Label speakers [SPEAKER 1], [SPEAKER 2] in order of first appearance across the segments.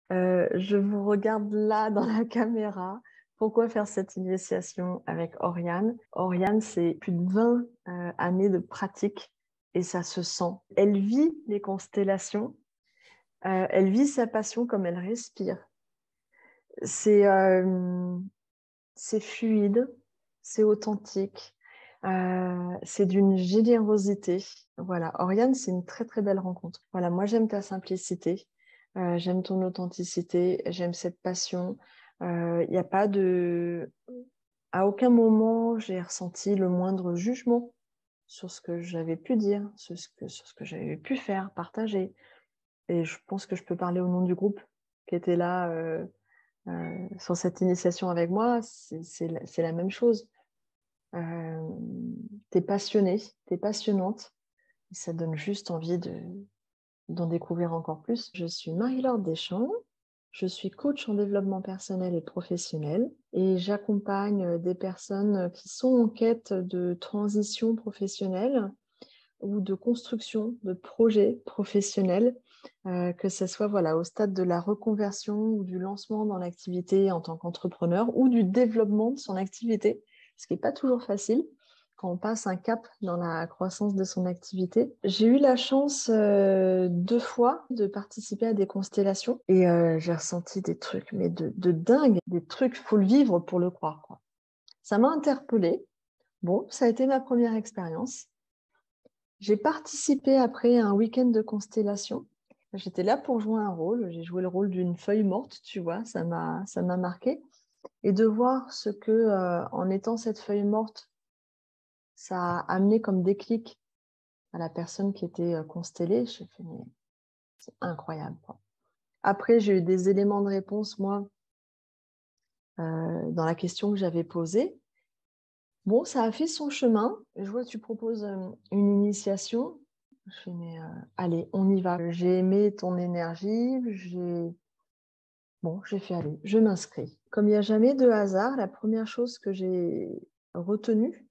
[SPEAKER 1] Je vous regarde là dans la caméra. Pourquoi faire cette initiation avec Oriane? Oriane, c'est plus de 20 années de pratique et ça se sent. Elle vit les constellations, elle vit sa passion comme elle respire. C'est c'est fluide, c'est authentique, c'est d'une générosité. Voilà, Oriane, c'est une très très belle rencontre. Voilà, moi j'aime ta simplicité, j'aime ton authenticité, j'aime cette passion. Il n'y a pas de... À aucun moment j'ai ressenti le moindre jugement sur ce que j'avais pu dire, sur ce que j'avais pu faire, partager. Et je pense que je peux parler au nom du groupe qui était là sur cette initiation avec moi, c'est la même chose. T'es passionnée, t'es passionnante, et ça donne juste envie d'en découvrir encore plus. Je suis Marie-Laure Deschamps, je suis coach en développement personnel et professionnel et j'accompagne des personnes qui sont en quête de transition professionnelle ou de construction de projets professionnels, que ce soit voilà, au stade de la reconversion ou du lancement dans l'activité en tant qu'entrepreneur ou du développement de son activité, ce qui n'est pas toujours facile quand on passe un cap dans la croissance de son activité. J'ai eu la chance 2 fois de participer à des constellations et j'ai ressenti des trucs mais de dingue, des trucs, faut le vivre pour le croire, quoi. Ça m'a interpellée. Bon, ça a été ma première expérience. J'ai participé après à un week-end de constellation. J'étais là pour jouer un rôle. J'ai joué le rôle d'une feuille morte, tu vois, ça m'a marqué. Et de voir ce que, en étant cette feuille morte, ça a amené comme déclic à la personne qui était constellée, j'ai fait, mais c'est incroyable, quoi. Après, j'ai eu des éléments de réponse, moi, dans la question que j'avais posée. Bon, ça a fait son chemin. Je vois que tu proposes une initiation. Je fais, mais allez, on y va. J'ai aimé ton énergie. J'ai fait, allez, je m'inscris. Comme il n'y a jamais de hasard, la première chose que j'ai retenue,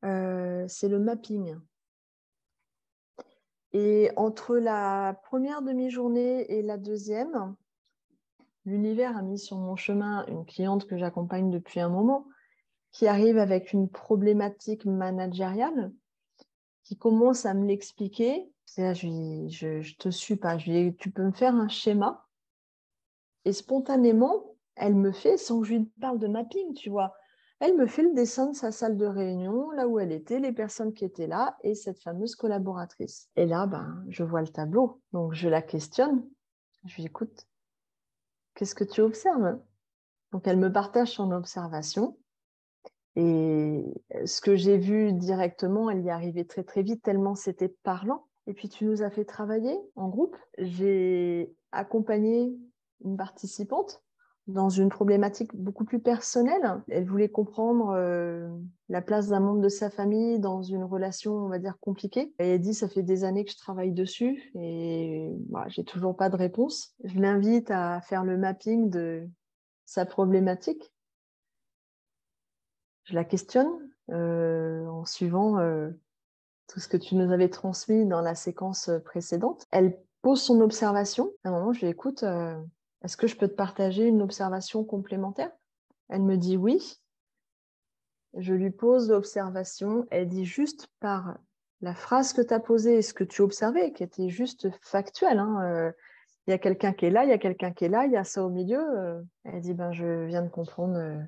[SPEAKER 1] c'est le mapping. Et entre la première demi-journée et la deuxième, l'univers a mis sur mon chemin une cliente que j'accompagne depuis un moment, qui arrive avec une problématique managériale, qui commence à me l'expliquer. Et là, je te suis pas. Je lui dis, tu peux me faire un schéma? Et spontanément, elle me fait, sans que je lui parle de mapping, tu vois, elle me fait le dessin de sa salle de réunion, là où elle était, les personnes qui étaient là et cette fameuse collaboratrice. Et là, ben, je vois le tableau. Donc, je la questionne. Je lui dis, écoute, qu'est-ce que tu observes? Donc, elle me partage son observation. Et ce que j'ai vu directement, elle y arrivait très très vite, tellement c'était parlant. Et puis tu nous as fait travailler en groupe. J'ai accompagné une participante dans une problématique beaucoup plus personnelle. Elle voulait comprendre la place d'un membre de sa famille dans une relation, on va dire, compliquée. Et elle dit, ça fait des années que je travaille dessus et bah, j'ai toujours pas de réponse. Je l'invite à faire le mapping de sa problématique. Je la questionne en suivant tout ce que tu nous avais transmis dans la séquence précédente. Elle pose son observation. À un moment, je lui écoute, est-ce que je peux te partager une observation complémentaire? Elle me dit oui. Je lui pose l'observation. Elle dit juste par la phrase que tu as posée et ce que tu observais, qui était juste factuel, hein, il y a quelqu'un qui est là, il y a quelqu'un qui est là, il y a ça au milieu. Elle dit, ben, je viens de comprendre,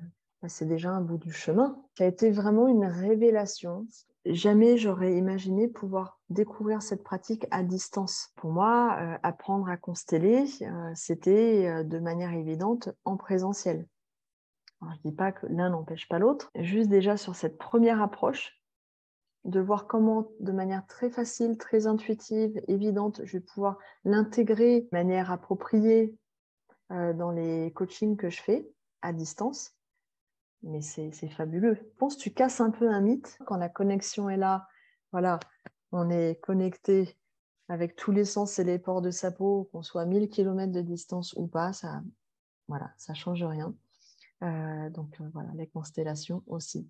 [SPEAKER 1] c'est déjà un bout du chemin. Ça a été vraiment une révélation. Jamais j'aurais imaginé pouvoir découvrir cette pratique à distance. Pour moi, apprendre à consteller, c'était de manière évidente en présentiel. Alors, je ne dis pas que l'un n'empêche pas l'autre, juste déjà sur cette première approche, de voir comment, de manière très facile, très intuitive, évidente, je vais pouvoir l'intégrer de manière appropriée dans les coachings que je fais à distance. Mais c'est fabuleux. Je pense que tu casses un peu un mythe. Quand la connexion est là, voilà, on est connecté avec tous les sens et les pores de sa peau, qu'on soit à 1000 km de distance ou pas, ça, voilà, ça change rien. Donc voilà, les constellations aussi.